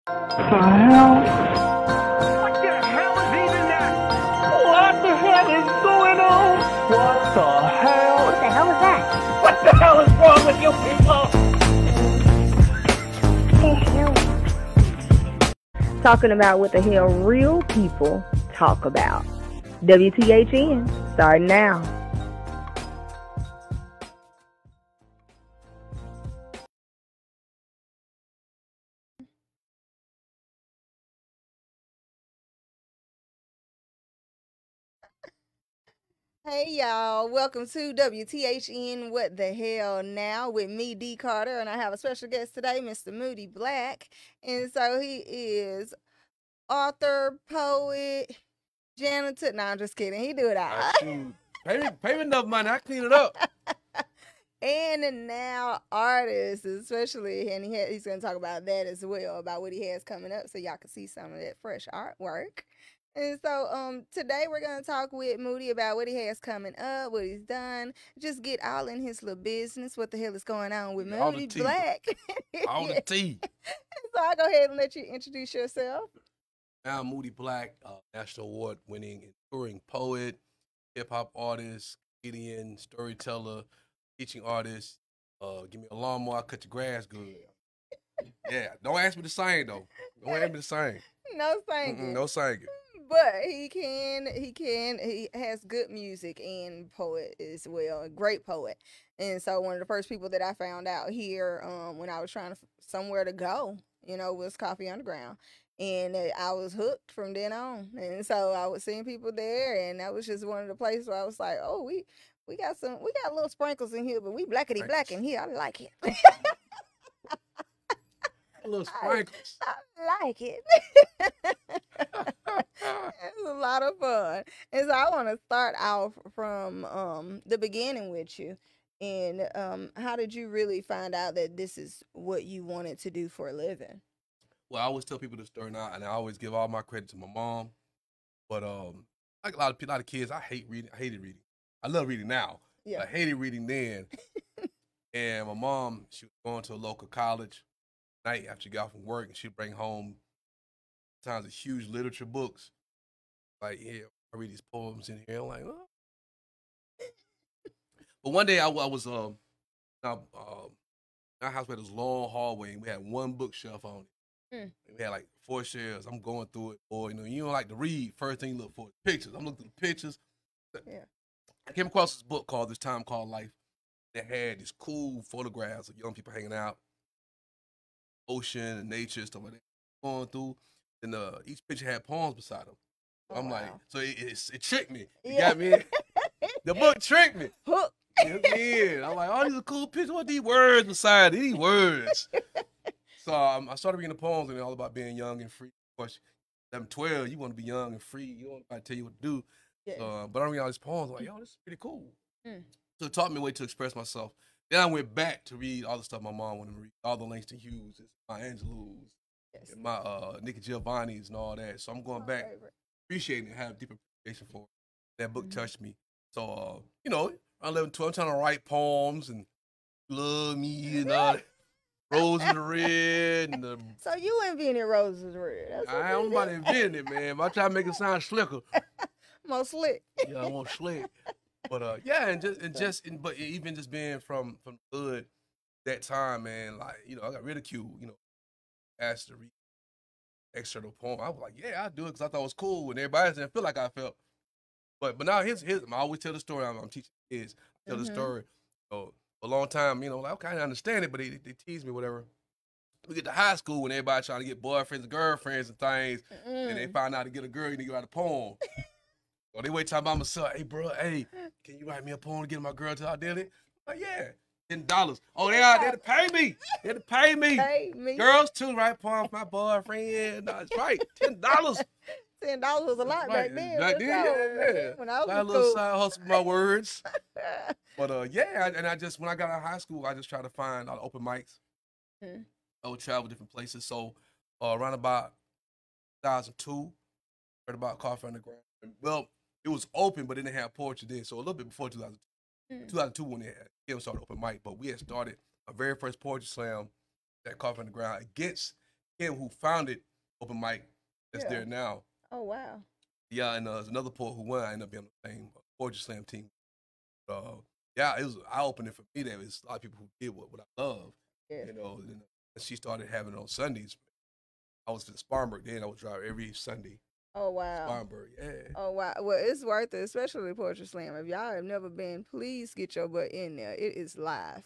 The hell? What the hell is even that? What the hell is going on? What the hell? What the hell is that? What the hell is wrong with you people? Talking about what the hell real people talk about. WTHN, starting now. Hey y'all, welcome to WTHN What the Hell Now with me, D. Carter, and I have a special guest today, Mr. Moody Black. And so he is author, poet, janitor. No, I'm just kidding. He do it all. Pay me enough money, I clean it up. And now artist, especially, and he's going to talk about that as well, about what he has coming up, so y'all can see some of that fresh artwork. And so today we're going to talk with Moody about what he has coming up, what he's done, just get all in his little business, what the hell is going on with Moody Black. All the tea. So I'll go ahead and let you introduce yourself. I'm Moody Black, National Award winning and touring poet, hip-hop artist, comedian, storyteller, teaching artist. Give me a lawnmower, I'll cut your grass good. Yeah, don't ask me to sing though. Don't ask me to sing. No singing. No singing. But he has good music and poet as well, a great poet. And so one of the first people that I found out here when I was trying to somewhere to go, was Coffee Underground. And I was hooked from then on. And so I was seeing people there, and that was just one of the places where I was like, oh, we got little sprinkles in here, but we blackety black in here. I like it. Little sprinkles. I like it. It's a lot of fun. And so I want to start off from the beginning with you. And how did you really find out that this is what you wanted to do for a living? Well, I always tell people this story now, and I always give all my credit to my mom. But like a lot of kids, I hated reading. I love reading now. Yeah. I hated reading then. And my mom, she was going to a local college night after she got off from work, and she'd bring home sometimes a huge literature books. Like, yeah, I read these poems in here. I'm like, oh. But one day I was in our house, we had this long hallway, and we had one bookshelf on it. And we had like 4 shelves. I'm going through it, boy. You don't like to read. First thing you look for is pictures. I'm looking through the pictures. Yeah. I came across this book called This Time Called Life that had these cool photographs of young people hanging out, ocean and nature, stuff like that. Going through, and each picture had poems beside them. So I'm like, so it tricked me. You got me? The book tricked me. Hook. Yeah. I'm like, oh, these are cool pictures. What are these words beside it? These words. So I started reading the poems, and they're all about being young and free. Of course, 11, 12, you want to be young and free. You don't want to tell you what to do. Yeah. But I read all these poems. I'm like, yo, this is pretty cool. So it taught me a way to express myself. Then I went back to read all the stuff my mom wanted me to read, all the Langston Hughes, my Angelou's, and my Nikki Giovanni's and all that. So I'm going back, appreciating it, have a deeper appreciation for it. That book touched me. So, around 11, 12, I'm trying to write poems and love me and all that. Roses red. So you invented Roses Red. I don't know about inventing it, man. I try to make it sound slicker. More slick. Yeah, I'm more slick. But but even just being from the hood that time, man, like, I got ridiculed, asked to read excerpt of a poem. I was like, yeah, I'll do it because I thought it was cool, and everybody else didn't feel like I felt. But now here's I always tell the story. I'm teaching kids. I tell the story. So for a long time, like, okay, I understand it, but they tease me, whatever. We get to high school when everybody trying to get boyfriends and girlfriends and things, and they find out to get a girl, you need to write a poem. So they wait time by myself. Hey, bro, can you write me a poem to get my girl to identity? I'm like, yeah, $10. Oh, they had to pay me. They had to pay me. Pay me. Girls too, write poems for my boyfriend. No, that's right, $10. $10 was a lot back then. Back then, yeah. When I was a little side hustle with my words. But and I just, when I got out of high school, I just tried to find all the open mics. I would travel different places. So around about 2002, heard about Coffee Underground. Well, it was open, but it didn't have poetry then. So a little bit before 2002, 2002 when it started open mic. But we had started our very first poetry slam at Coffee Underground against him who founded Open Mic that's Yeah. there now. Oh wow. Yeah, and there's another poet who won. I ended up being on the same poetry slam team. Yeah, it was eye opening for me. There was a lot of people who did what I love. Yes. You know, and she started having it on Sundays. I was in Spartanburg then. I would drive every Sunday. Oh wow. Spartanburg, yeah. Oh wow. Well, it's worth it, especially Poetry Slam. If y'all have never been, please get your butt in there. It is live.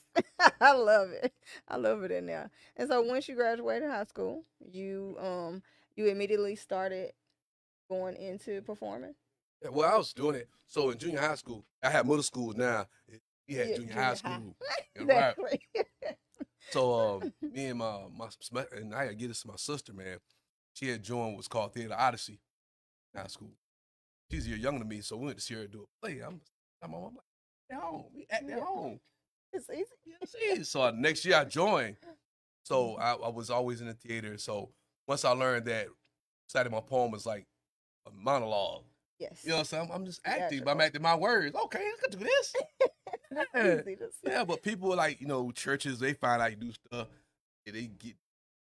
I love it. I love it in there. And so once you graduated high school, you immediately started going into performing. Yeah, well, I was doing it. So in junior high school, I had middle school now. We had Yeah, junior high school. Yeah, right. Exactly. So me and my and I had to get this to my sister, man. She had joined what's called Theater Odyssey in high school. She's a year younger than me, so we went to see her do a play. I'm like, at home. We act at home. It's easy. It's easy. So next year I joined. So I was always in the theater. So once I learned that side of my poem was like a monologue. Yes. You know what I'm saying? I'm just acting, Theatrical. but I'm acting my words. Okay, I could do this. That's Yeah. easy to say. Yeah, but people like, churches, they find out you do stuff. Yeah, they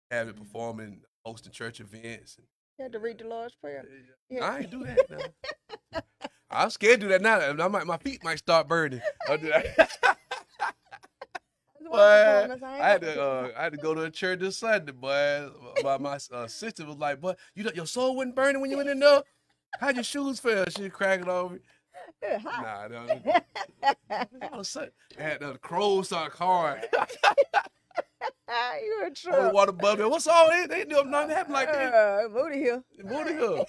have it performing, hosting church events. You had to read the Lord's Prayer. Yeah. I ain't do that now. I'm scared to do that now. My feet might start burning. I'll do that. But I had to go to a church this Sunday, boy. My sister was like, "Boy, your soul wasn't burning when you went in there. How'd your shoes feel?" She was cracking over. Nah, no. All of a sudden, the crows start cawing. You in Oh, the trouble. water bubble. What's all they do? Nothing happen like that. Moody here. Moody Hill.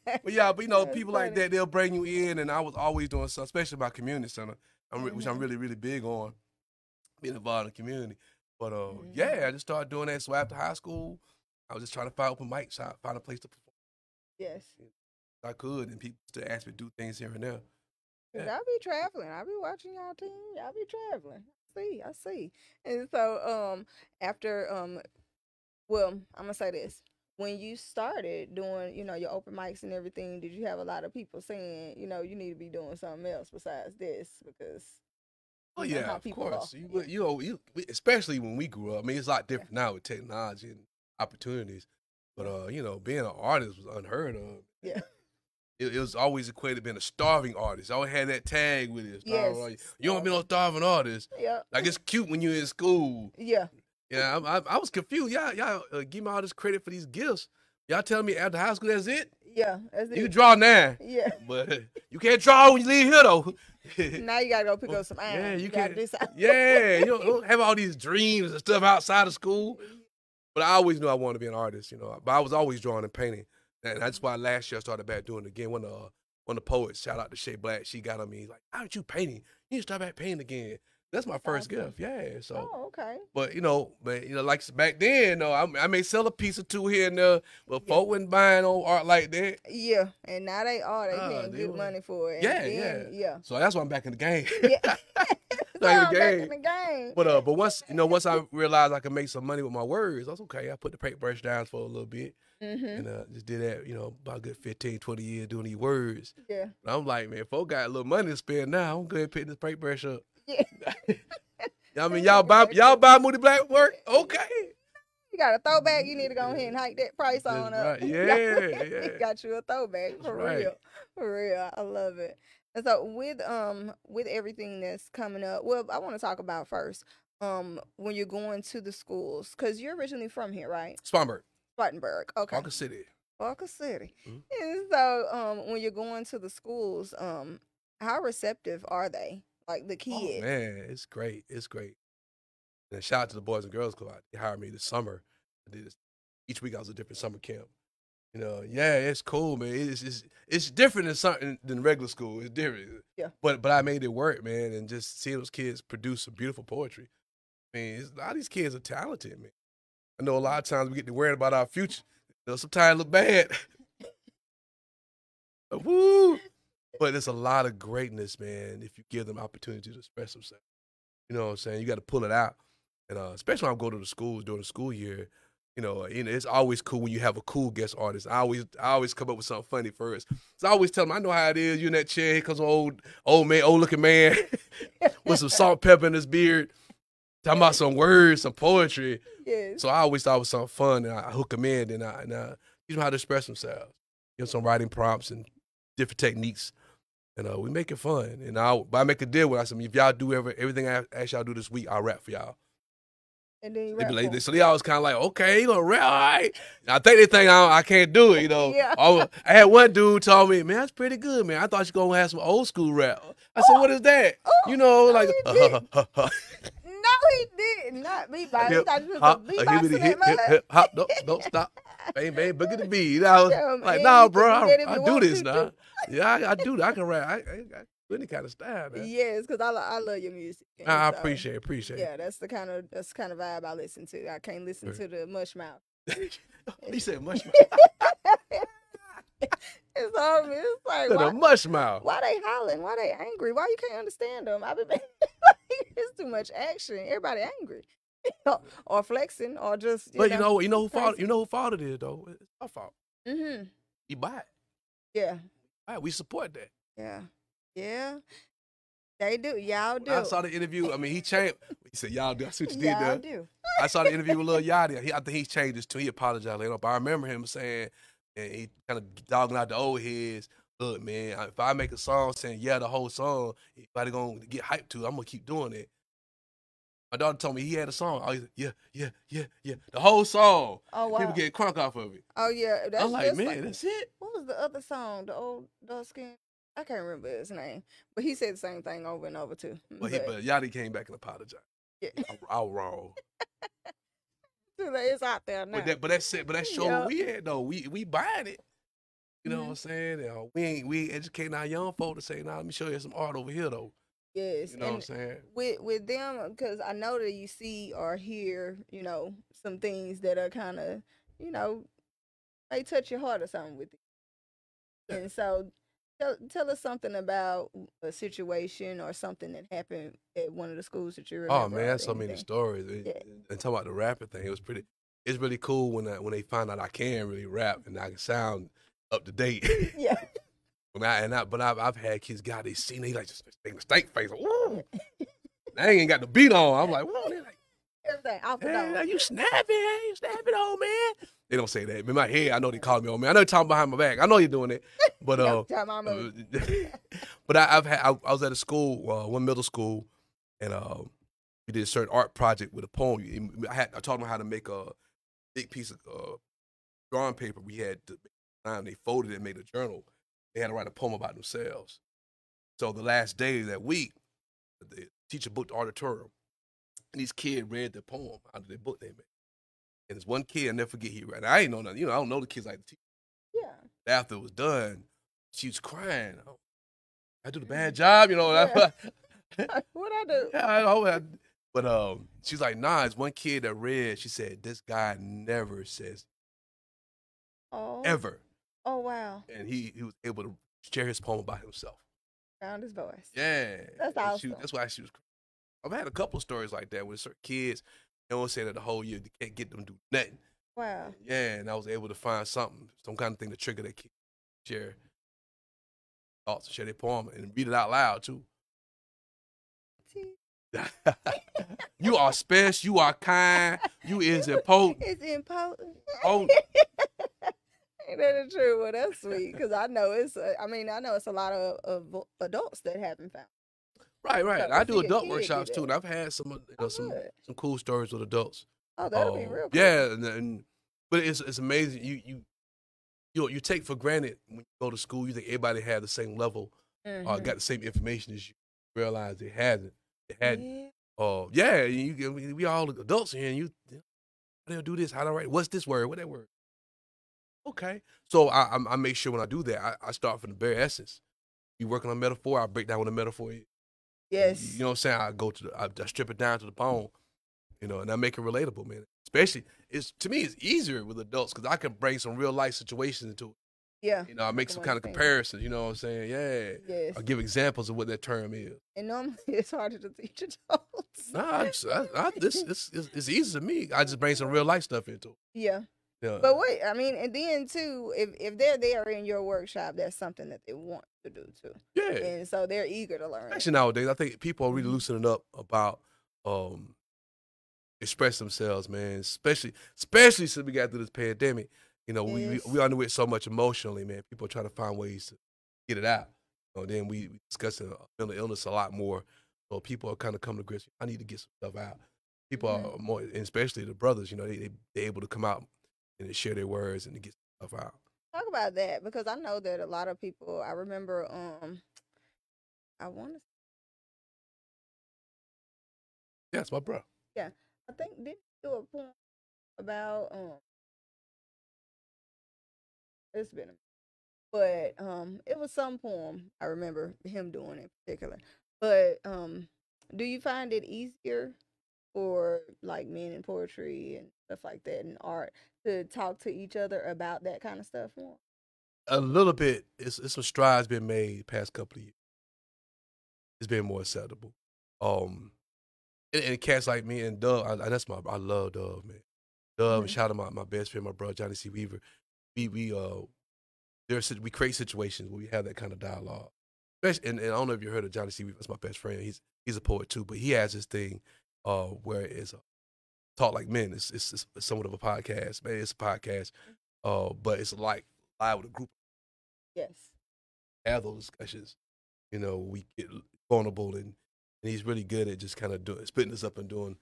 But yeah, That's people like funny. that, they'll bring you in, and I was always doing something, especially my community center, which I'm really, really big on, being involved in the community. But yeah, I just started doing that. So after high school, I was just trying to find open mics, find a place to perform. Yes. I could, and people still ask me to do things here and there. Cause Yeah. I be traveling. I be watching y'all team. Y'all be traveling. I see. And so after well, I'm gonna say this. When you started doing, your open mics and everything, did you have a lot of people saying, you need to be doing something else besides this? Because Oh you know yeah, how of people course. are. Especially when we grew up. I mean, it's a lot different now with technology and opportunities. But being an artist was unheard of. Yeah. It was always equated to being a starving artist. I always had that tag with it. Yes. You don't be no starving artist. Yeah. Like it's cute when you're in school. Yeah. Yeah, I was confused. Y'all give me all this credit for these gifts. Y'all telling me after high school that's it? Yeah. That's You can it. draw now, Yeah. but you can't draw when you leave here though. Now you gotta go pick up some iron. Yeah, you gotta can't. do something. Yeah, you don't have all these dreams and stuff outside of school. But I always knew I wanted to be an artist, But I was always drawing and painting, and that's why last year I started back doing it again. One of the poets, shout out to Shay Black, she got on me like, "How did you painting? You need to start back painting again." That's my first Awesome. gift, yeah. So, Oh, okay. but like back then, I may sell a piece or two here and there, but folk wasn't buying on art like that. Yeah. And now they are. They paying they good were. money for it. Yeah, And yeah. So that's why I'm back in the game. Yeah. Back in the Back game. in the game. But once I realized I could make some money with my words, I was okay. I put the paintbrush down for a little bit Mm-hmm. and just did that, about a good 15, 20 years doing these words. Yeah. And I'm like, man, folk got a little money to spend now. I'm going to pick this paintbrush up. Yeah. I mean, y'all buy Moody Black work? Okay. You got a throwback, you need to go ahead and hike that price on up. Right. Yeah. Got you a throwback for That's right. real. For real. I love it. And so with everything that's coming up, well, I want to talk about first, when you're going to the schools, because you're originally from here, right? Spartanburg, Spartanburg. Okay. Parker City. Parker City. Mhm. And so when you're going to the schools, how receptive are they? Like the Oh, kids? man, it's great. It's great. And shout out to the Boys and Girls Club. They hired me this summer. I did this. Each week I was a different summer camp. Yeah, it's cool, man. It's different than something than regular school. It's different. Yeah. But I made it work, man, and just seeing those kids produce some beautiful poetry. I mean, a lot of these kids are talented, man. I know a lot of times we get to worry about our future. Sometimes it look bad. Woo! But there's a lot of greatness, man, if you give them opportunity to express themselves. You know what I'm saying? You got to pull it out. And especially when I go to the schools during the school year, it's always cool when you have a cool guest artist. I always come up with something funny first. So I always tell them, I know how it is. You in that chair, here comes an old looking man with some salt and pepper in his beard, talking about some words, some poetry. Yes. So I always thought it was something fun, and I hook them in, and I teach them how to express themselves. Give them some writing prompts and different techniques, and we make it fun. And I make a deal with them. I said, if y'all do everything I ask y'all to do this week, I'll rap for y'all. And then you They rap be for like, 'em. so they always kind of like, okay, you gonna rap, all right. And I think they think I can't do it, you know. Yeah. I had one dude told me, man, that's pretty good, man. I thought you gonna have some old school rap. I said, what is that? Oh, You know, no, like, he didn't. No, he didn't. Not me, but he thought you was a beatbox in that mud. hip, hop, don't stop. Bang, bang, boogie the beat. I was Yeah, like, man, nah, you can bro, do that if I you do want this to, now. too. Yeah, I do that. I can rap. I any kind of style, man. Yes, because I love your music. And I so, appreciate it. Yeah, that's the kind of vibe I listen to. I can't listen to the mush mouth. You said mush mouth. It's like, The mush mouth. why they hollering? Why they angry? Why you can't understand them? I been it's too much action. Everybody angry, or flexing, or just But you know who fault? crazy. You know who fault it is though. It's our fault. Mm-hmm. We buy it. Yeah, All right, we support that. yeah. They do. Y'all do. I saw the interview. I mean, he changed. He said, "Y'all do." I see what you did Y'all there. do. I saw the interview with Lil Yachty. I think he changed his tune. He apologized later on. But I remember him saying, and he kind of dogging out the old heads. Look, man, if I make a song saying yeah the whole song, everybody gonna get hyped to it. I'm gonna keep doing it. My daughter told me he had a song. Oh, yeah, the whole song. Oh wow. People getting crunk off of it. Oh yeah. That's I'm like, just man, that's it. What was the other song? The old dark skin. I can't remember his name, but he said the same thing over and over too. But Yachty came back and apologized. Yeah. I was wrong. It's out there now. But that's it. But that show Yeah. we had though. We buying it. You know what I'm saying? We ain't educating our young folk to say, nah, let me show you some art over here though. Yes. You know what I'm saying? With them, because I know that you see or hear, some things that are kind of, may touch your heart or something with it. Yeah. And so tell us something about a situation or something that happened at one of the schools that you remember. Oh man, or that's so many anything. stories. Yeah. And talking about the rapping thing, it's really cool when they find out I can really rap and I can sound up to date. Yeah. But I've had kids got they seen they like just making a stank face. Like, ooh, I ain't got the beat on. I'm like, whoa, they're like, Everything off the hey, dome. you snapping, old man. They don't say that. In my head, I know they call me old man. I know they're talking behind my back. I know you're doing it. But Tell my mother. but I was at a school, one middle school, and we did a certain art project with a poem. I taught them how to make a big piece of drawing paper. We had they folded it and made a journal. They had to write a poem about themselves. So the last day of that week, the teacher booked the auditorium, and these kids read the poem out of their book they made. And there's one kid, I never forget, he read. I ain't know nothing. I don't know the kids like the teacher. Yeah. After it was done, she was crying. Oh, I do the bad job, Yeah. What I do? Yeah, I know. But she's like, nah, it's one kid that read. She said, this guy never says Oh. ever. Oh wow. And he was able to share his poem about himself. Found his voice. Yeah. That's And awesome. that's why she was crying. I've had a couple of stories like that with certain kids. They don't say that the whole year they can't get them to do nothing. Wow. Yeah, and I was able to find some kind of thing to trigger that kid. Share thoughts, share their poem, and read it out loud too. You are special. You are kind. You is important. It's important. Oh, Ain't that true? Well, that's sweet because I know it's a lot of adults that haven't found. right. So I to do see a adult kid workshops do too, that. and I've had some Good. some cool stories with adults. Oh, that'll be real. Cool. Yeah, but it's amazing. You take for granted when you go to school. You think everybody had the same level, Mhm. got the same information as you. Realize they hadn't. They hadn't. Yeah. We all adults here, and how do do this? How do I write? What's this word? What that word? Okay. So I make sure when I do that, I start from the bare essence. You working on metaphor, I break down what a metaphor is. Yes. You know what I'm saying? I strip it down to the bone, and I make it relatable, man. Especially, to me, it's easier with adults because I can bring some real life situations into it. Yeah. I make some kind of comparisons, you know what I'm saying? Yeah. Yes. I give examples of what that term is. And normally it's harder to teach adults. Nah, it's easy to me. I just bring some real life stuff into it. Yeah. Yeah. But wait, and then too, if they're there in your workshop, that's something that they want to do too. Yeah. And so they're eager to learn. Actually, nowadays, I think people are really loosening up about express themselves, man. Especially since we got through this pandemic. You know, Yes. we under it so much emotionally, man. People are trying to find ways to get it out. You know, then we discussing mental illness a lot more. So people are kind of coming to grips. I need to get some stuff out. People are more, and especially the brothers. You know, they're able to come out and share their words and to get stuff out. Talk about that because I know that a lot of people. I remember. I want to. Yeah, it's my bro. Yeah, I think did do a poem about It's been a but it was some poem I remember him doing in particular. But do you find it easier for like men in poetry and stuff like that and art to talk to each other about that kind of stuff more? A little bit. It's some strides been made past couple of years. It's been more acceptable. Um, and cats like me and Dove, I love Dove, man. Dove, and shout out my best friend, my brother Johnny C. Weaver. We create situations where we have that kind of dialogue. Especially, and I don't know if you heard of Johnny C. Weaver. That's my best friend. He's a poet too, but he has this thing where it's talk like men. It's somewhat of a podcast. Man, it's a podcast, but it's like live with a group. Yes. Have those discussions. You know, we get vulnerable, and he's really good at just kind of splitting us up and doing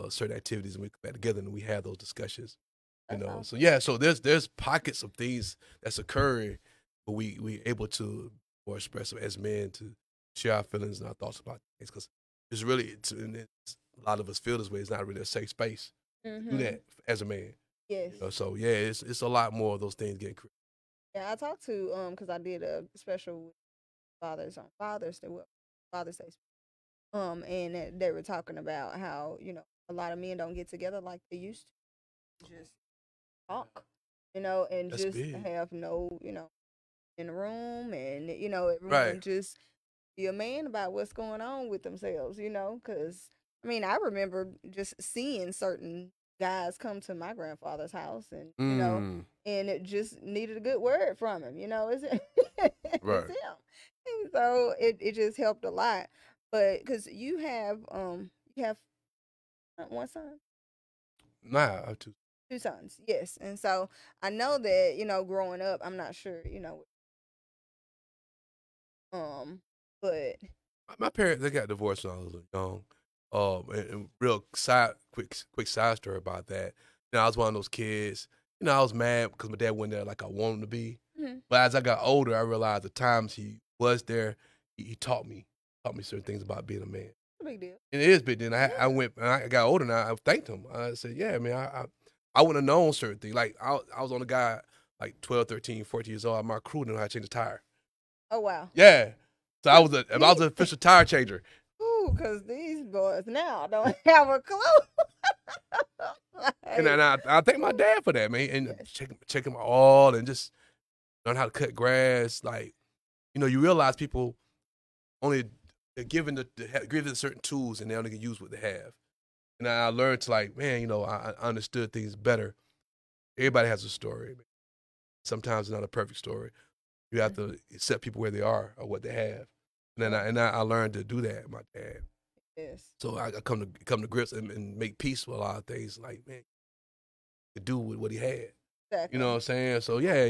certain activities, and we come back together and we have those discussions. You know, awesome. so yeah, so there's pockets of things that's occurring, but we able to more expressive as men to share our feelings and our thoughts about things because it's really a lot of us feel this way. It's not really a safe space to do that as a man. Yes. You know, so yeah, it's a lot more of those things getting created. Yeah, I talked to because I did a special with fathers on Father's Day. Father's Day. And they were talking about how a lot of men don't get together like they used to. Just talk, and That's just big. have no, in the room and, everyone Right. just be a man about what's going on with themselves, because, I mean, I remember just seeing certain guys come to my grandfather's house and, and it just needed a good word from him, it's, Right. it's him. And so it just helped a lot. But because you have one son? Nah, I have to. Two sons, yes. And so I know that, growing up, I'm not sure, but My parents, they got divorced when I was young. And real quick side story about that. I was one of those kids. I was mad because my dad wasn't there like I wanted him to be. But as I got older, I realized the times he was there, he taught me certain things about being a man. it's a big deal. And it is big. Then I went, and I got older, and I thanked him. I said, yeah, man, I wouldn't have known certain things. Like, I was on a guy like 12, 13, 14 years old. My crew didn't know how to change a tire. Oh, wow. Yeah. So I was an official tire changer. Ooh, because these boys now don't have a clue. And I thank my dad for that, man. And check him all and just learn how to cut grass. Like, you realize people only they're given given certain tools and they only can use what they have. And I learned to like, man, I understood things better. Everybody has a story. Man. Sometimes it's not a perfect story. You have to accept people where they are or what they have. And then I learned to do that, my dad. Yes. So I come to grips and make peace with a lot of things. Like, man, to do with what he had. Exactly. You know what I'm saying? So yeah.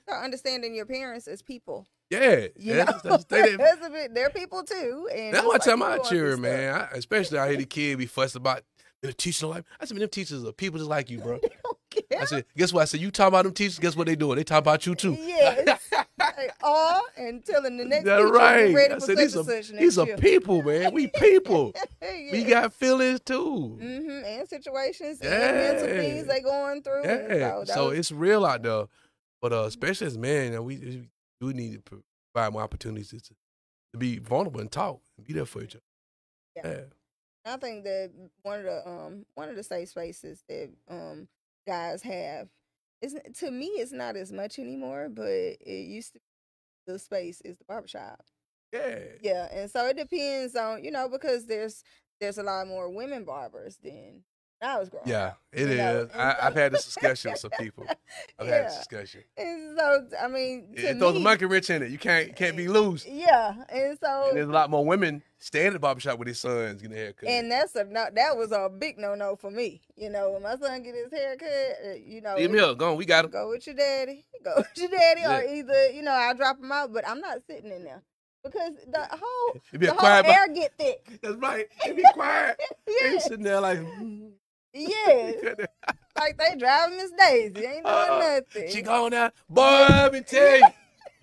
Start understanding your parents as people. Yeah, They're people too. And that's what I tell my going children, through man. Especially I hear the kid be fussing about the teacher life. I said, man, them teachers are people just like you, bro. They don't care. I said, guess what? I said, you talking about them teachers? Guess what they doing? They talking about you too. Yes. They are, and telling the next That's teacher right. you're ready I for said, such and such next these are year. people, man. We people. Yes. We got feelings too. And situations Yeah. and mental things they going through. Yeah. And So it's real out there. But especially as men, we do need to provide more opportunities to be vulnerable and talk and be there for each other. Yeah. I think that one of the safe spaces that guys have is, to me, it's not as much anymore, but it used to be the space is the barbershop. Yeah. Yeah, and so it depends on, because there's a lot more women barbers than I was growing Yeah, up. it you know, is. and I've so- had this discussion with some people. I've had this yeah. discussion. And so, I mean, to It throws a me, monkey wrench in it. You can't be loose. yeah. And And so, there's a lot more women staying at the barbershop with their sons getting a haircut. and that's a no, that was a big no for me. You know, when my son get his haircut, you know, Leave him here. Go on. We got him. go with your daddy. Go with your daddy, Yeah. or either, you know, I'll drop him out, but I'm not sitting in there. Because the whole, It be a the whole quiet air get thick. That's right. They be quiet. They Yeah. sitting there like, Yes. Like they driving Miss Daisy. Ain't doing nothing. she gone now. Boy, let me tell you.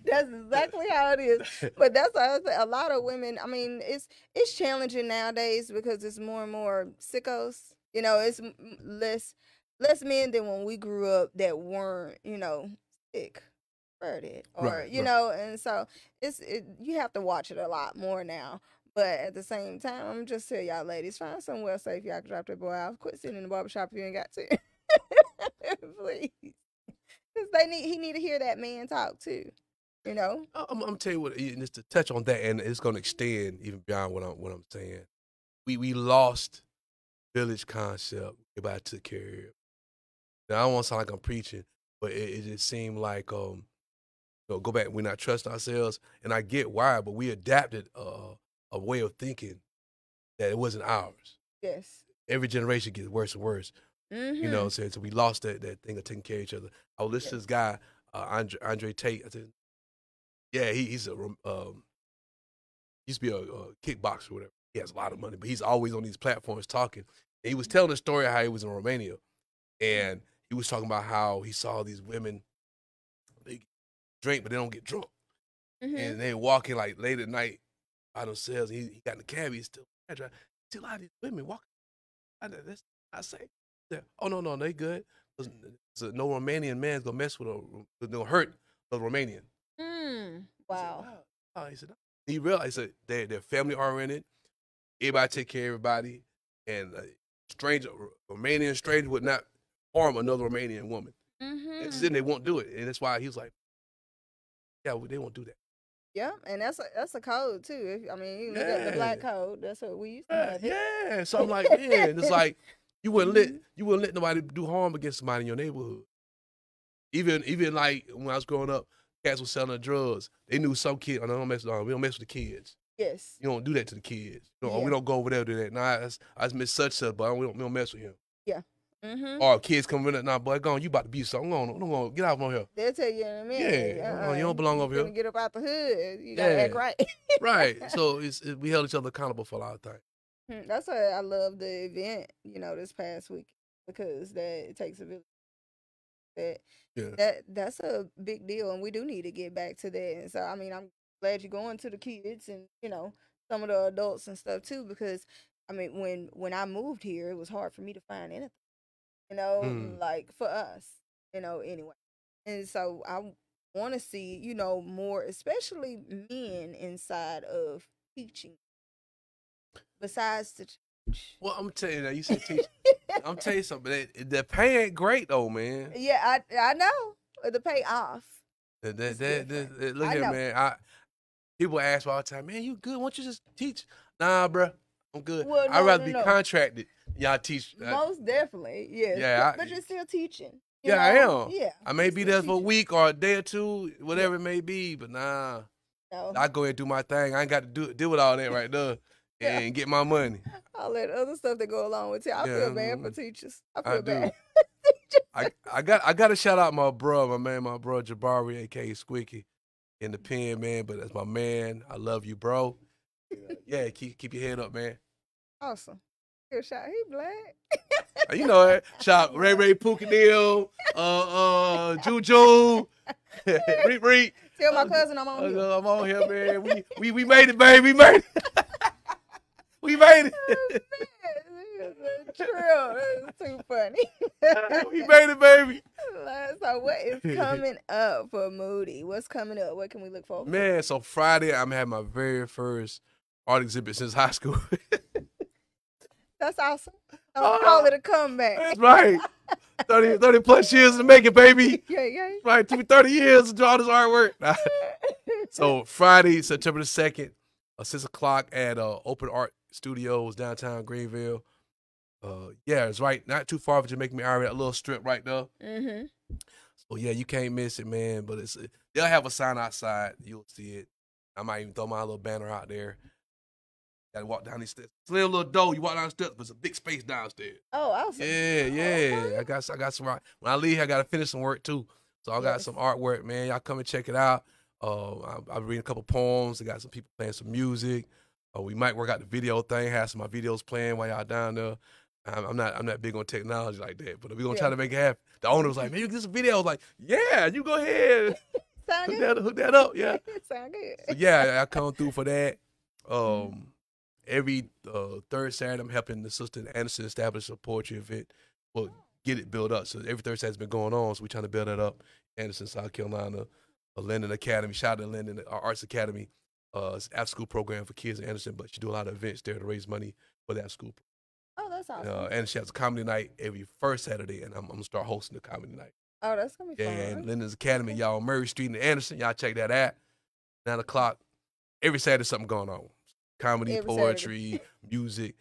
That's exactly how it is. But that's why I say a lot of women, I mean, it's challenging nowadays because it's more and more sickos. You know, it's less men than when we grew up that weren't, you know, sick. It, or Right, you right. know, and so you have to watch it a lot more now. But at the same time, I'm just tell y'all ladies, find somewhere safe y'all can drop that boy off. Quit sitting in the barbershop if you ain't got to. Please. Because he need to hear that man talk too. You know? I'm tell you what, just to touch on that, and it's going to extend even beyond what I'm saying. We lost village concept. Everybody took care of it. Now, I don't want to sound like I'm preaching, but it just seemed like go back. We're not trusting ourselves, and I get why, but we adapted a way of thinking that it wasn't ours. Yes. Every generation gets worse and worse. Mm-hmm. You know what I'm saying? So we lost that thing of taking care of each other. I was listening to this guy, Andre Tate. I said, yeah, he's used to be a kickboxer or whatever. He has a lot of money, but he's always on these platforms talking. And he was telling a story of how he was in Romania, and he was talking about how he saw these women, they drink, but they don't get drunk. Mm-hmm. And they walking like late at night by themselves. He got in the cab. He's still driving. See a lot of these women walking. That's not safe. Oh no, they good. So no Romanian man's gonna mess with gonna hurt the Romanian. Wow. Oh, he said. He realized that they're family oriented. Everybody take care of everybody, and Romanian stranger would not harm another Romanian woman. Mm-hmm. And then they won't do it, and that's why he was like, "Yeah, they won't do that." Yeah, and that's a code too. I mean, you look at the black code. That's what we used to have. Yeah. So I'm like, man, it's like you wouldn't let nobody do harm against somebody in your neighborhood. Even like when I was growing up, cats was selling drugs. They knew some kid. We don't mess with the kids. Yes. You don't do that to the kids. We Yeah. don't go over there and do that. Nah, I just miss such, but we don't mess with him. Yeah. Mm-hmm. Or kids come in, nah, boy, go on, you about to be something. Go on, get out from here. They'll tell you in a minute. Yeah, you don't belong over You're here. gonna get up out the hood. You gotta act right. Right. So we held each other accountable for a lot of things. That's why I love the event. You know, this past week because it takes a village. That's a big deal, and we do need to get back to that. And so, I mean, I'm glad you're going to the kids and you know some of the adults and stuff too. Because I mean, when I moved here, it was hard for me to find anything. You know, like for us, you know, anyway. And so I want to see, you know, more, especially men inside of teaching. Besides the church. Well, I'm telling you now, you said teach. I'm telling you something. The pay ain't great though, man. Yeah, I know the payoff. Look here, man. People ask me all the time, man, you good? Why don't you just teach? Nah, bro, I'm good. Well, I'd rather be contracted. Y'all teach. Most definitely, yes. Yeah, but you're still teaching. Yeah, I am. Yeah. I may be there for a week or a day or two, whatever it may be, but nah. No. I go ahead and do my thing. I ain't got to deal with all that right there and get my money. All that other stuff that go along with it. I feel bad for teachers. I feel bad. I got to shout out my bro Jabari, aka Squeaky, in the pen, man. But that's my man. I love you, bro. Yeah, keep your head up, man. Awesome. Good shot. He black. You know it. Shout out Ray Pucadillo, Juju, Reek. Tell my cousin I'm on here. I'm on here, man. We made it, baby. We made it. We made it. True. That's too funny. We made it, baby. So what is coming up for Moody? What's coming up? What can we look forward to? Man, so Friday I'm having my very first art exhibit since high school. That's awesome. I'll call it a comeback. That's right. 30 plus years in the making, baby. Yeah. Right, 30 years to draw this artwork. So Friday, September the 2nd, 6 o'clock at Open Art Studios, downtown Greenville. Yeah, it's right, not too far from Jamaica, Area, that little strip right there. Mm-hmm. So yeah, you can't miss it, man. But they'll have a sign outside. You'll see it. I might even throw my little banner out there. Gotta walk down these steps. It's a little door. You walk down the steps, but it's a big space downstairs. Oh, awesome. Yeah, yeah. Okay. I got some. When I leave, I gotta finish some work too. So I got some artwork, man. Y'all come and check it out. I'm reading a couple poems. I got some people playing some music. We might work out the video thing. Have some of my videos playing while y'all down there. I'm not big on technology like that, but we're gonna try to make it happen. The owner was like, "Man, you get some video." I was like, "Yeah, you go ahead, hook that up." Yeah, Sound good. so yeah, I come through for that. Every third Saturday, I'm helping the sister Anderson establish a poetry event. Well, get it built up. So every third Saturday's been going on. So we're trying to build that up. Anderson, South Carolina, Linden Academy. Shout out to Linden, our Arts Academy. It's an after-school program for kids in Anderson, but she do a lot of events there to raise money for that school. Oh, that's awesome. And she has a comedy night every first Saturday, and I'm gonna start hosting the comedy night. Oh, that's gonna be fun. Yeah, and Linden's Academy, y'all on Murray Street in Anderson. Y'all check that out. 9 o'clock. Every Saturday, something going on. Comedy, poetry, music.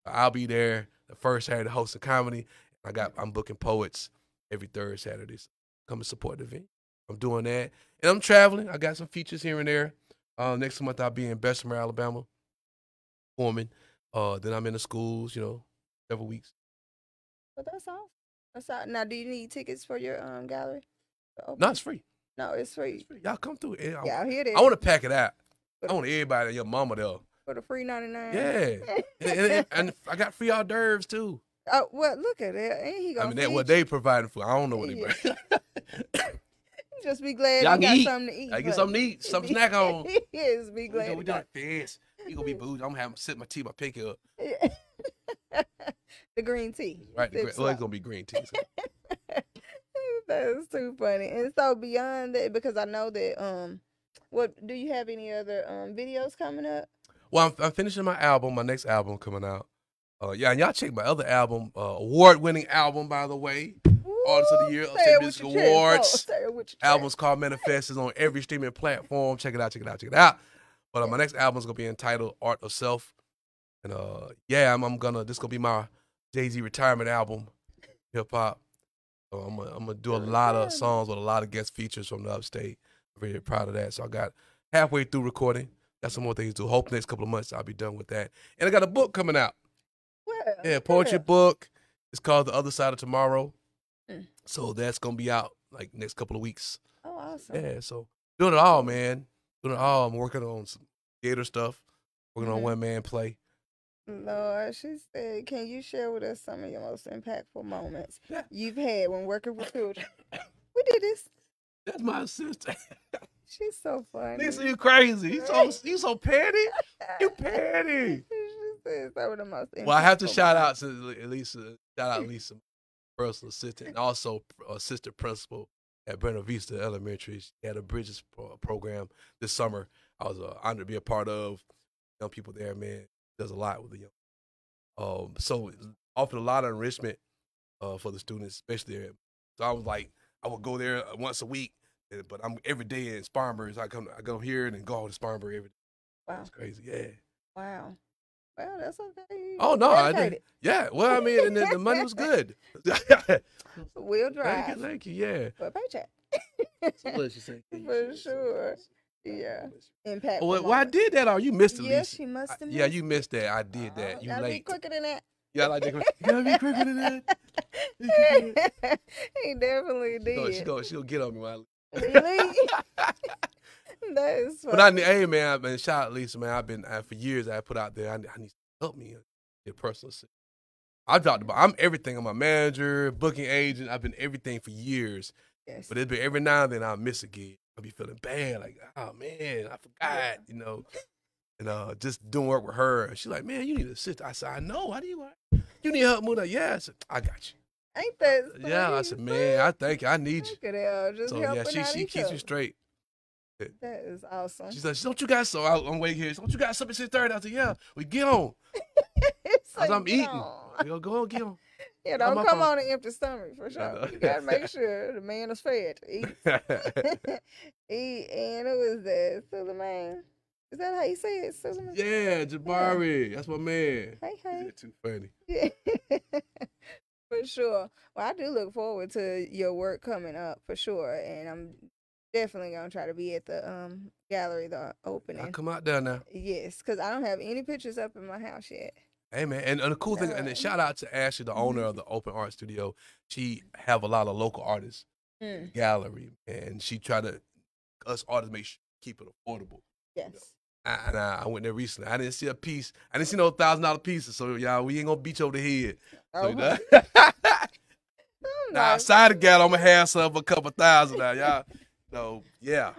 I'll be there the first Saturday hosting comedy. I'm booking poets every third Saturday. So come and support the event. I'm doing that. And I'm traveling. I got some features here and there. Next month I'll be in Bessemer, Alabama, performing. Then I'm in the schools, several weeks. But that's all. That's all. Now, do you need tickets for your gallery? No, it's free. No, it's free. It's free. Y'all come through. Yeah, I hear that. I want to pack it out. I want everybody and your mama there. For the free 99. Yeah. and I got free hors d'oeuvres too. Oh, well, look at it. Ain't he gonna what they providing for. I don't know what they bring. Just be glad y'all you got eat. something to eat. I get something to eat, something to snack on. Yes, be glad. We done fast. You gonna be booed. I'm gonna have sip my tea, my pinky up. The green tea. Right. It's gonna be green tea. So. That's too funny. And so beyond that, because I know that what do you have any other videos coming up? Well, I'm finishing my album, my next album coming out. And y'all check my other album, award-winning album, by the way. Artist of the Year, Upstate Music Awards. Album's called Manifest. Is on every streaming platform. Check it out. But my next album's gonna be entitled Art of Self. And this gonna be my Jay-Z retirement album, hip hop. So I'm gonna do a lot of songs with a lot of guest features from the upstate. I'm very proud of that. So I got halfway through recording. Got some more things to do. Hope next couple of months I'll be done with that. And I got a book coming out. Well, Poetry book. It's called The Other Side of Tomorrow. So that's gonna be out like next couple of weeks. Oh, awesome. Yeah, so doing it all, man. Doing it all. I'm working on some theater stuff. Working on one-man play. Lord, she said, can you share with us some of your most impactful moments you've had when working with children? We did this. That's my sister. She's so funny. Lisa, you crazy. You so petty. You petty. She said some of the most impactful Well, I have to shout out to Lisa. Shout out Lisa, personal assistant, and also assistant principal at Buena Vista Elementary. She had a Bridges program this summer. I was honored to be a part of. Young people there, man. Does a lot with the young. So offered a lot of enrichment for the students, especially there. So I was like, I would go there once a week, but I'm every day in Spartanburg. So I go here and then go to Spartanburg every day. Wow. It's crazy, yeah. Wow. Well, that's okay. Oh no, I did. Yeah. Well, I mean, and the money was good. We'll drive. Thank you. Yeah. For a paycheck. What she said? For sure. Yeah. Impactful. Well, I did that. You missed it, Lisa. Yes, she must have. Yeah, you missed that. I did that. You gotta late. be quicker than that. Yeah, like that. You gotta be quicker than that. He definitely did. She'll get on me when I leave. Really? That is funny. But hey man, I've been shout out Lisa, man. I've been for years I put out there. I need to help me get personal assistant. I'm everything. I'm a manager, booking agent. I've been everything for years. Yes. But it's been every now and then I miss a gig. I'll be feeling bad, like, oh man, I forgot, And just doing work with her. And she's like, man, you need an assistant. I said, I know. Why do you need help, Moody? Yeah, I said, I got you. Ain't that sweet? Yeah, I said, man, I thank you. I need you. Look at that. Just she keeps you straight. That is awesome. She said, don't you got so? I'm waiting here. Don't you got something at 6:30? I said, yeah. We get on. I'm eating. Go on, get on. Yeah, don't come on an empty stomach for sure. You gotta make sure the man is fed to eat. Eat, and it was that. So the man, Is that how you say it, Susan? Yeah, Jabari. That's my man. Hey, hey. That's too funny. Yeah. For sure. Well, I do look forward to your work coming up for sure, and I'm definitely gonna try to be at the gallery, the I opening. come out there now. Yes, because I don't have any pictures up in my house yet. Hey man, and the cool thing, and then shout out to Ashley, the owner of the Open Art Studio. She have a lot of local artists in the gallery, and she try to us artists make sure keep it affordable. Yes. And I went there recently. I didn't see a piece. I didn't see no $1,000 pieces. So y'all, we ain't gonna beat you over the head. So, you know? Now outside the gallery, I'm gonna have some for a couple thousand now, y'all. So yeah.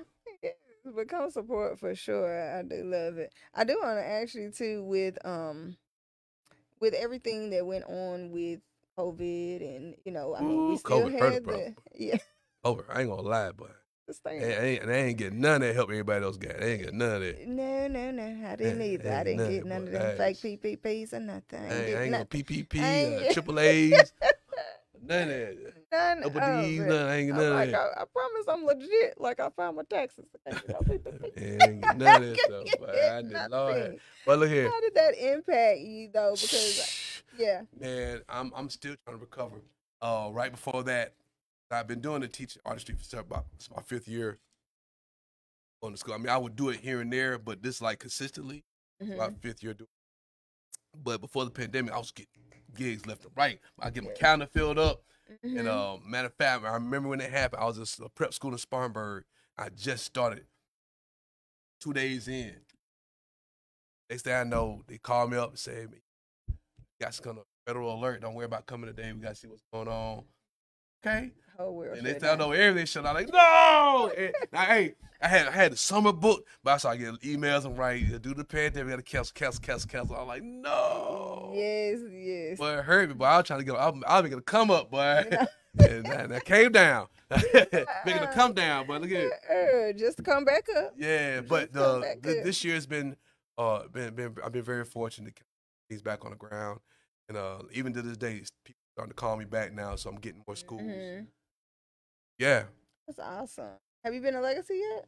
Become support for sure. I do love it. I do want to ask you too with everything that went on with COVID and I mean we still COVID had the COVID. I ain't gonna lie, but they ain't getting none of that help everybody else got. They ain't getting none of that. No. I didn't either. I didn't get none of them fake PPPs or nothing. I ain't no PPP, triple A's, none of that. None Double of D's, it. none. I ain't get none of that. I promise I'm legit. Like I found my taxes. Ain't get none of that stuff. But I did, Lord. But look here. How did that impact you though? Because man, I'm still trying to recover. Right before that, I've been doing the teaching artistry for about my 5th year on the school. I mean, I would do it here and there, but this like consistently, my 5th year doing. But before the pandemic, I was getting gigs left and right. I get my calendar filled up. And matter of fact, I remember when it happened. I was at a prep school in Spartanburg. I just started 2 days in. Next thing I know, they called me up and said, "Got some kind of federal alert. Don't worry about coming today. We got to see what's going on." Okay. And they tell me everything shut out. Like, no! And now, hey, I had the summer book, but I started getting emails and writing, due to the pandemic, we got to cancel. I'm like, no. Yes. But it hurt me, but I was trying to get, I was making a come up, boy. And that came down. Making a come down, but look at it. Just come back up. Yeah, but this year has been, I've been very fortunate to keep things back on the ground. And even to this day, people are starting to call me back now, so I'm getting more schools. Yeah. That's awesome. Have you been to Legacy yet?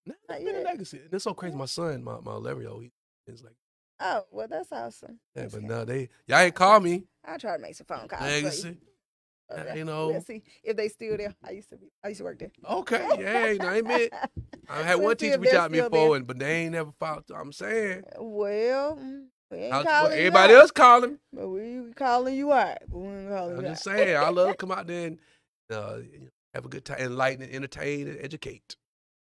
Not been to Legacy. That's so crazy. My son, my 11-year-old, he's like, oh, well, that's awesome. Yeah, but no, y'all ain't call me. I'll try to make some phone calls. Legacy. We'll see if they still there. I used to work there. Okay, yeah, I mean, I had one teacher reach out to me before, but they ain't never followed. I'm saying. Well, we ain't calling everybody else calling. But we calling you out. But we ain't calling you out. I'm just saying, I love to come out there and have a good time, enlighten, entertain, and educate.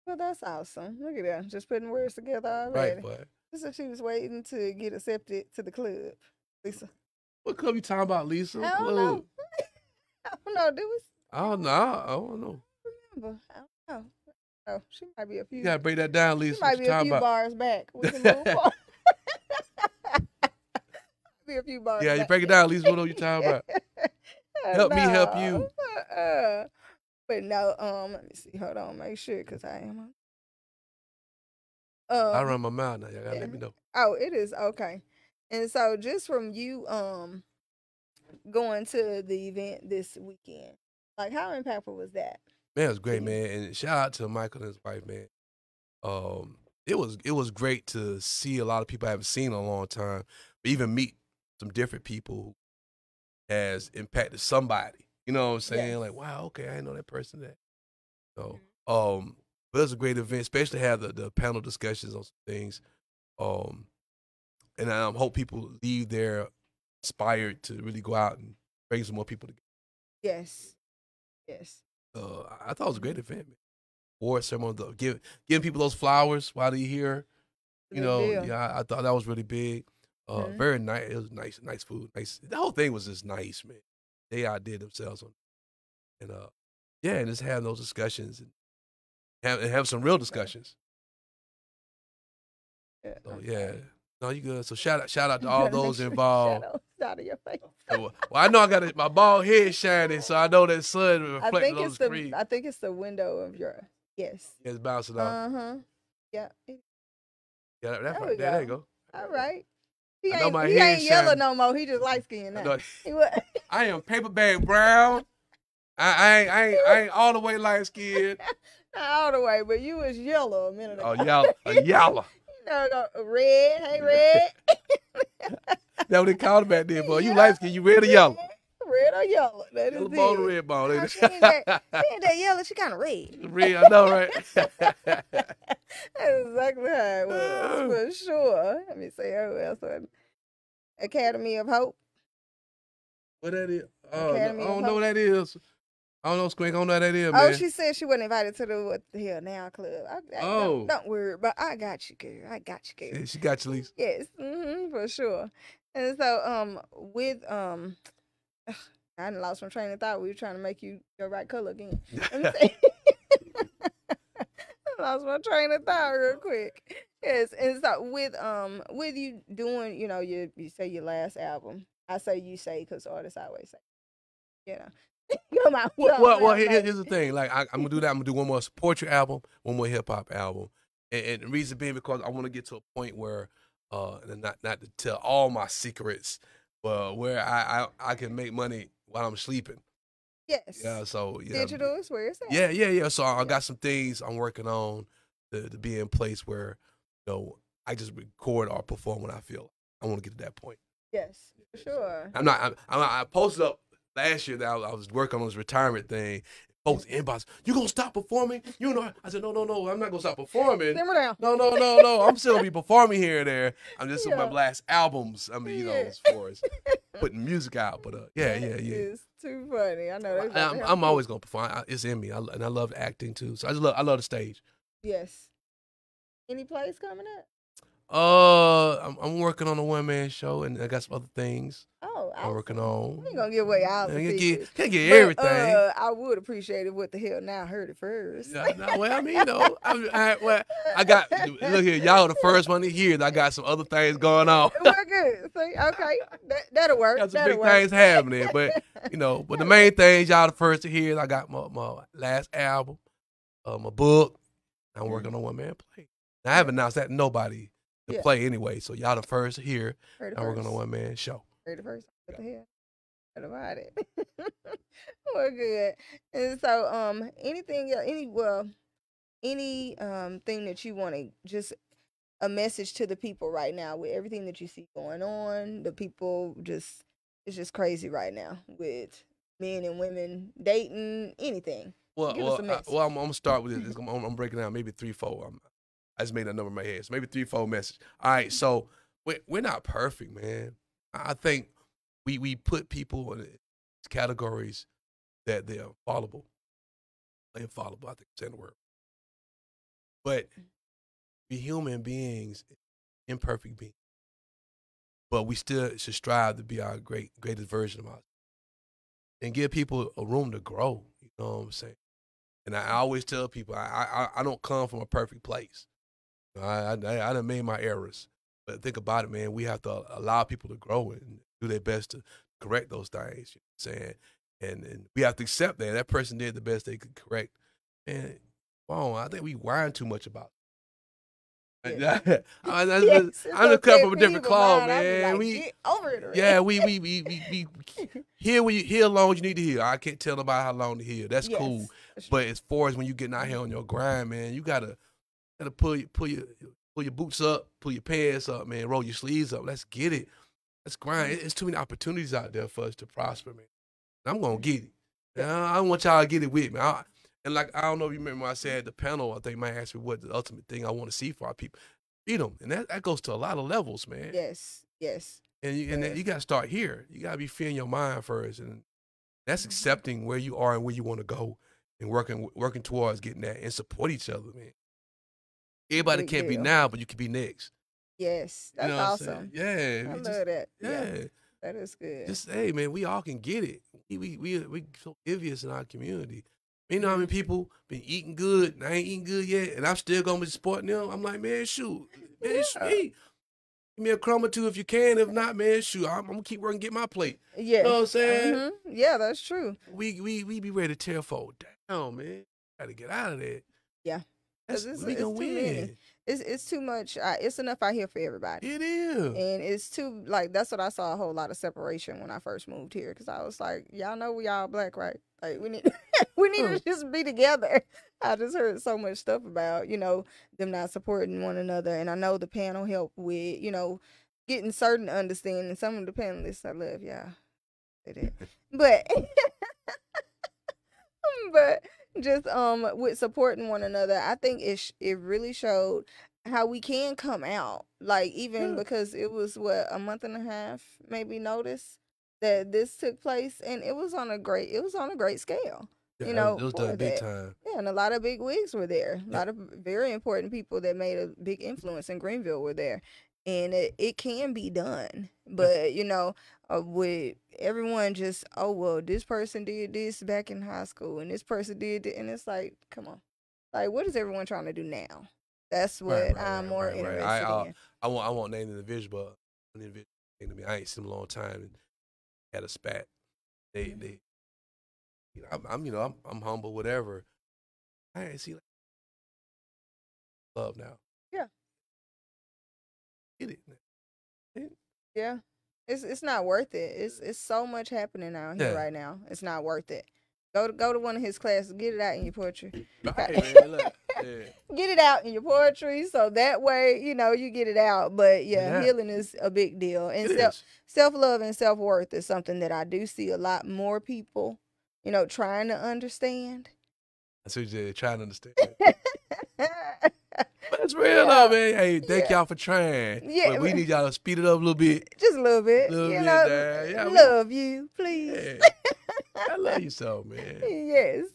Well, that's awesome. Look at that. Just putting words together already. Right, boy. This is she was waiting to get accepted to the club, Lisa. What club you talking about, Lisa? I don't know. I don't know. I don't know. I don't know. Remember? I don't know. Oh, she might be a few. You gotta break that down, Lisa. She might be a few bars back. We can move on. Be a few bars. Yeah, back. you break it down, Lisa. What are you talking about? Help me help you. But no, let me see. Hold on, make sure, because I am. I run my mouth now. Y'all gotta let me know. Oh, it is okay. And so, just from you, going to the event this weekend, like how impactful was that? Man, it was great, man. And shout out to Michael and his wife, man. It was great to see a lot of people I haven't seen in a long time, but even meet some different people who has impacted somebody. You know what I'm saying? Yes. Like, wow, okay, I didn't know that person that. So, but it was a great event, especially to have the panel discussions on some things. And I hope people leave there inspired to really go out and bring some more people together. Yes. I thought it was a great event, man. Or someone giving people those flowers while they're here. I thought that was really big. Very nice. It was nice food. Nice. The whole thing was just nice, man. They outdid themselves on it. And just having those discussions and have some real discussions. Yeah. So no, you good. So shout out to all those involved. Out of your face. Well, I know I got my bald head shining, so I know that sun reflecting on the screen. I think it's the window of your yes. It's bouncing off. Yeah. Yeah, that's right. There you go. All right. He ain't yellow no more. He just light skinned now. I am paper bag brown. I ain't all the way light skinned. Not all the way, but you was yellow a minute ago. A yellow. You know, red. Hey, red. That's what they called it back then, boy. You Yeah. light skinned, you red or yellow? Red or yellow. That Yellow is bone or it. red bone. No, she ain't that yellow. She kind of red. Red, I know, right? That's exactly how it was, for sure. Let me see who else. Academy of Hope. What that is? Oh, Academy I of don't know Hope. what that is. I don't know, Squink. I don't know what that is, man. Oh, she said she wasn't invited to the What the Hell Now club. Don't worry, but I got you, girl. I got you, girl. Yeah, she got you, Lisa. Yes, for sure. And so, with I done lost my train of thought. We were trying to make you your right color again. Let me say. I lost my train of thought real quick. Yes, and so with you doing, you know, you say your last album. I say you say because artists always say, you know. Well, here's the thing. Like, I'm gonna do that. I'm gonna do one more poetry album, one more hip hop album, and the reason being because I want to get to a point where, not to tell all my secrets, but where I can make money while I'm sleeping. Yes. Yeah. So digital is where it's at. Yeah. So I got some things I'm working on to be in place where, I just record or perform when I feel. I want to get to that point. Yes, for sure. I posted up last year that I was working on this retirement thing. Folks inbox, you gonna stop performing? You know, I said, no, I'm not gonna stop performing. Simmer down. No. I'm still gonna be performing here and there. I'm just on my last albums. I mean, as far as putting music out. But yeah. It's too funny. I know. I'm always gonna perform. It's in me, and I love acting too. So I love the stage. Yes. Any plays coming up? I'm working on a one-man show, and I got some other things. Oh, I'm working on. We ain't gonna give away all the secrets. Can't get everything. I would appreciate it. What the hell? Now I heard it first. No, well, I mean, I got. Look here, y'all the first one to hear that I got some other things going on. We're good. See, okay, that'll work. Got some big things happening, but but the main things y'all the first to hear. I got my last album, my book. I'm working on one-man play. Now, I haven't announced that to nobody to play anyway, so y'all the first to hear. I'm working on a one-man show. Heard it first. What the hell? What about it? We're good. And so, anything thing that you want to just a message to the people right now with everything that you see going on. The people it's just crazy right now with men and women dating, anything. I'm gonna start with this. I'm breaking down maybe 3, 4. I just made a number in my head, so maybe 3, 4 message. All right, so we're not perfect, man. I think we put people in categories that they're fallible. Infallible, I think I'm saying the word. But we human beings, imperfect beings. But we still should strive to be our greatest version of ourselves. And give people a room to grow. You know what I'm saying? And I always tell people, I don't come from a perfect place. I done made my errors. But think about it, man. We have to allow people to grow and do their best to correct those things. You know what I'm saying? And we have to accept that person did the best they could correct. And I think we whine too much about it. Yes. I'm just cut from a different cloth, man. Get over it already. Yeah, we heal long as you need to heal. I can't tell nobody how long to heal. That's cool. But as far as when you getting out here on your grind, man, you gotta pull your boots up, pull your pants up, man, roll your sleeves up. Let's get it. Let's grind. It's too many opportunities out there for us to prosper, man. And I'm gonna get it. I want y'all to get it with me. And I don't know if you remember when I said at the panel, I think might ask me what the ultimate thing I want to see for our people. Freedom. And that goes to a lot of levels, man. Yes. And then you got to start here. You got to be feeling your mind first. And that's accepting where you are and where you want to go and working towards getting that and support each other, man. Everybody can't be now, but you can be next. Yes. That's awesome. Yeah. I love that. Yeah. That is good. Just, hey, man, we all can get it. We so envious in our community. You know how many people been eating good and I ain't eating good yet, and I'm still going to be supporting them? I'm like, man, shoot. Man, sweet. Give me a crumb or two if you can. If not, man, shoot, I'm going to keep working, get my plate. Yeah. You know what I'm saying? Mm-hmm. Yeah, that's true. We be ready to tear folk down, man. Got to get out of that. Yeah. We going to win. It's too much. It's enough out here for everybody. It is. And it's that's what I saw, a whole lot of separation when I first moved here. Because I was like, y'all know we all black, right? Like we need we need to just be together. I just heard so much stuff about, them not supporting one another. And I know the panel helped with, getting certain understanding. Some of the panelists I love, y'all. They did. But but just with supporting one another, I think it really showed how we can come out. Like even because it was what, a month and a half maybe notice that this took place, and it was on a great scale. Yeah, it was for done big that. time. Yeah, and a lot of big wigs were there. A lot of very important people that made a big influence in Greenville were there. And it can be done. But, with everyone just, oh, well, this person did this back in high school and this person did it. And it's like, come on. Like, what is everyone trying to do now? That's what I'm more interested in. I won't name the individual, but an individual came to me. I ain't seen him a long time and had a spat. They I'm humble, whatever. I ain't see like love now. Yeah. Get it. Yeah. It's not worth it. It's so much happening out here right now. It's not worth it. Go to one of his classes. Get it out in your poetry. Right, man, look. Yeah. Get it out in your poetry, so that way you get it out. But healing is a big deal, and self-love and self-worth is something that I do see a lot more people, trying to understand. That's what you said, trying to understand. But it's real though, man. Hey, thank y'all for trying. Yeah, but we need y'all to speed it up a little bit. Just a little bit. Love you, please. Yeah. I love you so, man. Yes.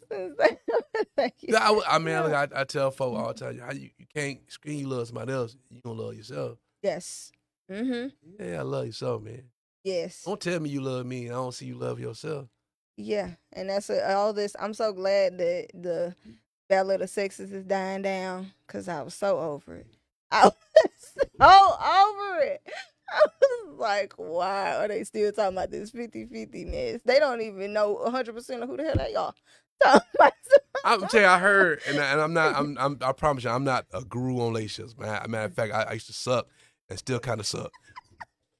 Thank you. I tell folks all the time, you can't scream you love somebody else. You gonna love yourself. Yes. Mm-hmm. Yeah, I love you so, man. Yes. Don't tell me you love me and I don't see you love yourself. Yeah, and that's all this. I'm so glad that the Battle of the Sexes is dying down, because I was so over it. I was so over it. I was like, why are they still talking about this 50-50 mess? They don't even know 100% of who the hell they are. I'm telling you, I heard, and I'm not. I promise you, I'm not a guru on relationships. Matter of fact, I used to suck and still kind of suck.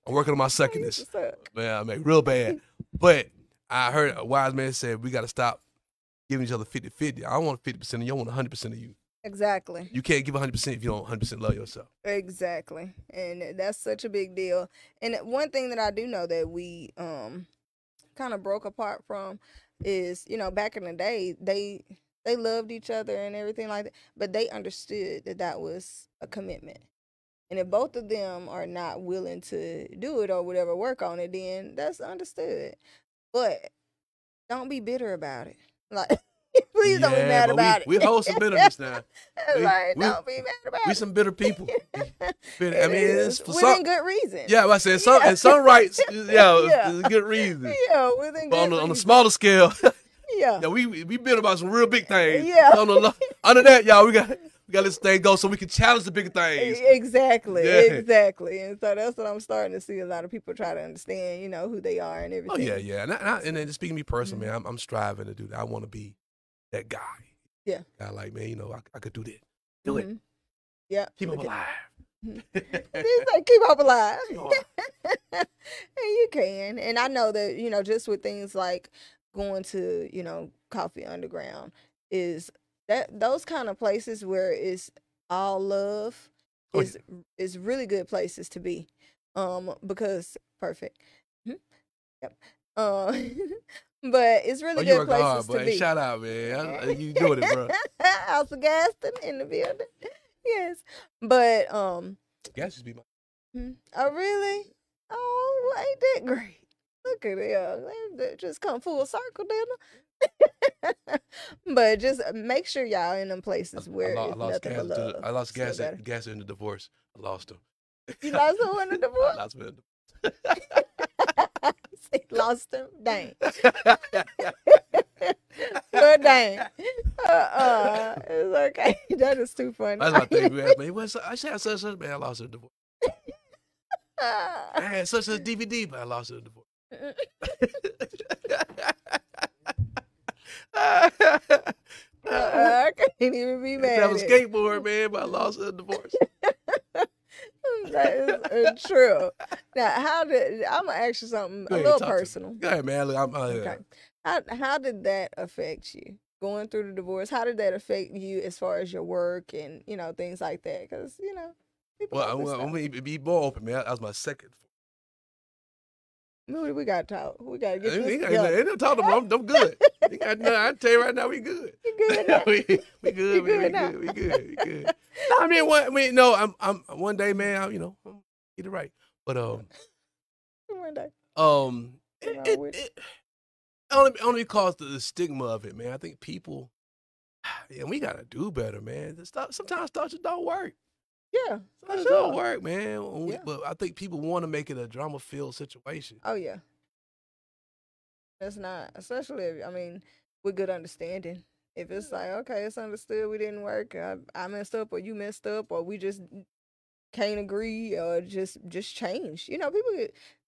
I'm working on my suckiness. Man, I mean, real bad. But I heard a wise man say we got to stop giving each other 50-50. I don't want 50% of you. I want 100% of you. Exactly. You can't give 100% if you don't 100% love yourself. Exactly. And that's such a big deal. And one thing that I do know that we kind of broke apart from is, back in the day, they loved each other and everything like that, but they understood that was a commitment. And if both of them are not willing to do it or whatever, work on it, then that's understood. But don't be bitter about it. Like, please don't be mad about it. We hold some bitterness now. Don't be mad about it. We some bitter people. I mean, it's for within good reason. Yeah, I said some rights. It's good reason. Yeah, within good reason. On the smaller scale. Yeah, we bitter about some real big things. Yeah. Under that, y'all, we got this thing go so we can challenge the bigger things. Exactly. And so that's what I'm starting to see. A lot of people try to understand, who they are and everything. Oh yeah. And then speaking to me personally, man, I'm striving to do that. I want to be that guy. Yeah. I like, man, I could do that. Do it. Yeah. Keep them alive. He's like, keep hope alive. And you can. And I know that, just with things like going to, Coffee Underground is that those kind of places where it's all love is really good places to be. Because perfect. Yep. But it's really good places to be. Shout out, man. You doing it, bro. House of Gaston in the building. Yes. But Gas just be my oh really? Oh, ain't that great? Look at it. They just come full circle, didn't they? But just make sure y'all in them places where it's nothing but love. I lost gas in the divorce. I lost him. You lost who in the divorce? I lost him in the divorce. Lost him? Dang. But dang. It's okay. That is too funny. That's my thing, man. I said such, man, I lost in the divorce. I had such a DVD, but I lost it in the divorce. I can't even be mad. I have a skateboard, man, but I lost it in the divorce. That is true. Now, I'm gonna ask you something a little personal. Go ahead, man. Okay. How did that affect you going through the divorce? How did that affect you as far as your work and things like that? Because people Well, go through I'm stuff. gonna be more open, man. That was my second. Moody, we gotta talk. We gotta get Ain't this ain't together. no talking about I'm good. Ain't got nothing. I tell you right now, we good. You good now? we good, You man. We good now? good. We good. We good. No, I mean, no. I'm one day, man. I'm get it right. But One day. it only because the stigma of it, man. I think people, yeah, we gotta do better, man. Sometimes stuff just don't work. Yeah, for Sometimes it sure. don't work, man. Yeah. But I think people want to make it a drama-filled situation. Oh yeah. That's not, especially with good understanding. If it's like, okay, it's understood we didn't work, I messed up or you messed up or we just can't agree or just change.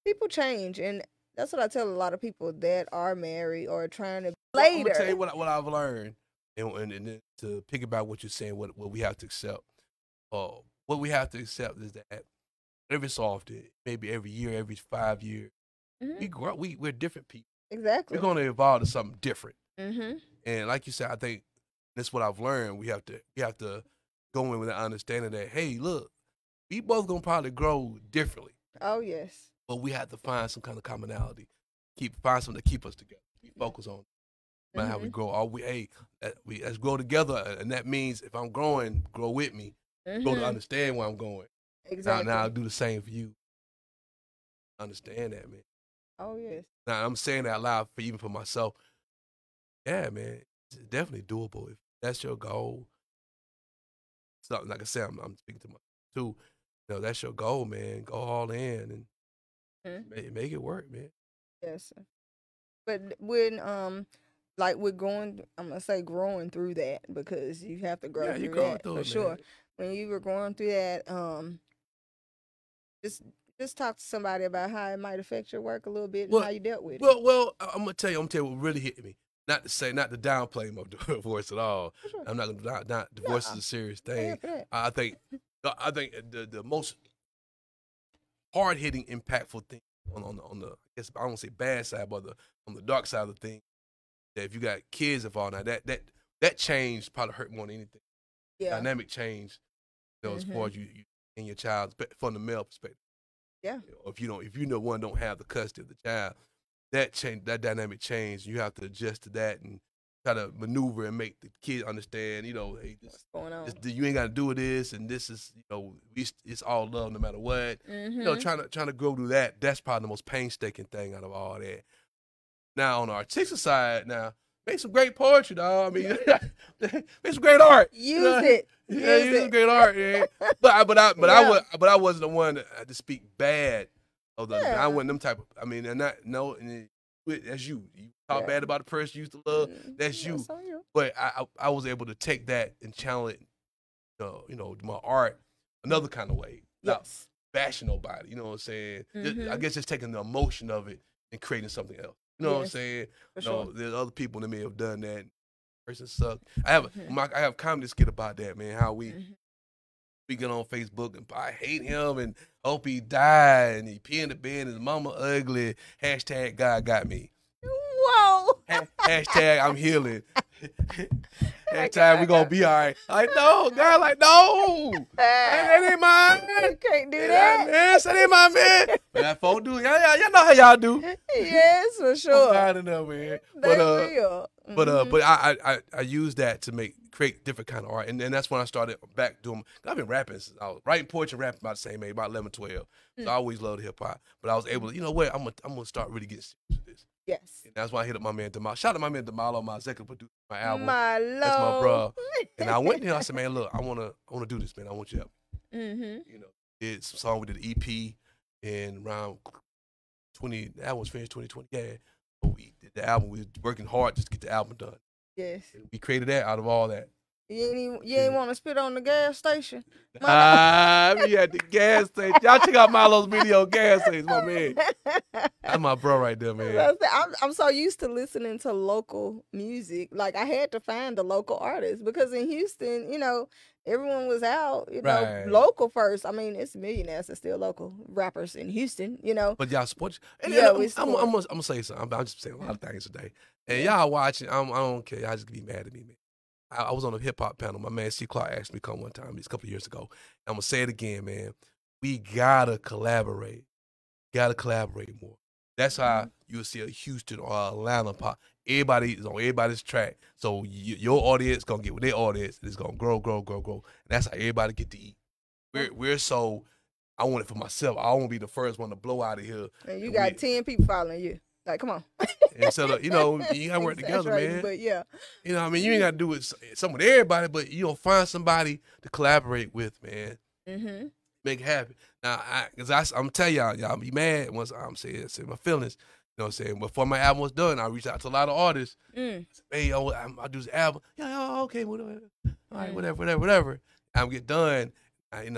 People change, and that's what I tell a lot of people that are married or trying to Well, I'm later. gonna tell you what I've learned, and then to piggyback what you're saying, what we have to accept. What we have to accept is that every so often, maybe every year, every 5 years, we grow. We're different people. Exactly. We're gonna evolve to something different. Mm-hmm. And like you said, I think that's what I've learned. We have to go in with the understanding that, hey, look, we both gonna probably grow differently, Oh yes. but we have to find some kind of commonality. Find something to keep us together. We focus on about how we grow. Let's grow together, and that means if I'm growing, grow with me. Grow to understand where I'm going. Exactly. Now I'll do the same for you. Understand that, man. Oh yes. Now I'm saying that out loud even for myself. Yeah, man, it's definitely doable if that's your goal. Something like I said, I'm speaking to myself too. That's your goal, man. Go all in and make it work, man. Yes. But when like we're going, I'm gonna say growing through that because you have to grow Yeah, through you're going that through for it, sure. man. When you were going through that, just talk to somebody about how it might affect your work a little bit and how you dealt with it. Well, I'm gonna tell you what really hit me. Not to downplay my divorce at all. Sure. I'm not gonna not divorce is a serious thing. I think the most hard hitting, impactful thing on the I guess I don't say bad side, but on the dark side of the thing, that if you got kids involved now, that change probably hurt more than anything. Yeah. Dynamic change, as far as you and your child from the male perspective. Yeah. If you don't have the custody of the child, that dynamic change, you have to adjust to that and try to maneuver and make the kid understand, hey, what's going on? You ain't got to do this, and this is, it's all love no matter what. Trying to grow through that. That's probably the most painstaking thing out of all that. Now on the artistic side, make some great poetry, dog. I mean, make some great art. Use it. Yeah, use great art, man. But I wasn't the one to speak bad of the. I wasn't them type of. I mean, and that's you. You talk bad about the person you used to love. That's you. But I was able to take that and channel it, my art another kind of way. Not bashing nobody. You know what I'm saying? I guess just taking the emotion of it and creating something else. You know what I'm saying? There's other people that may have done that. Person sucked. I have a comedy skit about that, man. How we get on Facebook and I hate him and hope he died and he pee in the bed and his mama ugly. Hashtag God got me. Whoa. Hashtag I'm healing. Hashtag we gonna be all right. Like no, God, like no. That ain't mine. You can't do that. Man, that ain't my man. But that folk do. Y'all know how y'all do. Yes, for sure. I don't know, man. That's real. But I use that to create different kind of art, and then that's when I started back doing. I've been rapping since I was writing poetry and rapping about the same age, about 11, 12. So I always loved hip hop, but I was able to, I'm gonna start really getting serious with this. Yes. And that's why I hit up my man Demalo. Shout out to my man Demalo, my executive producer, my album. My love. That's my bro. And I went there. I said, man, look, I wanna do this, man. I want your help. Did some song. We did an EP in around 20. That was finished 2020. Yeah. But we did the album. We were working hard just to get the album done. Yes. And we created that out of all that. You ain't want to spit on the gas station? We at the gas station. Y'all check out Milo's video, gas station, my man. That's my bro right there, man. I'm so used to listening to local music. Like, I had to find the local artists because in Houston, everyone was out, local first. I mean, it's millionaires that's still local rappers in Houston, But y'all support. We support. I'm gonna say something. I'm just saying a lot of things today. And y'all watching, I don't care. Y'all just be mad at me, man. I was on a hip hop panel. My man C. Clark asked me to come one time, a couple of years ago. I'm gonna say it again, man. We gotta collaborate. Gotta collaborate more. That's how you'll see a Houston or Atlanta pop. Everybody is on everybody's track. So your audience gonna get with their audience, and it's gonna grow. And that's how everybody get to eat. We're so. I want it for myself. I want to be the first one to blow out of here. And you got 10 people following you. Like, come on. And so, you gotta work together, man. But yeah. You know what I mean? You ain't got to do it some with everybody, but find somebody to collaborate with, man. Mm-hmm. Make it happen. Now, I'm telling y'all be mad once I'm saying my feelings. You know what I'm saying? Before my album was done, I reached out to a lot of artists. I said, hey, I'll do this album. Yeah, okay, whatever. All right, whatever. I'm get done. And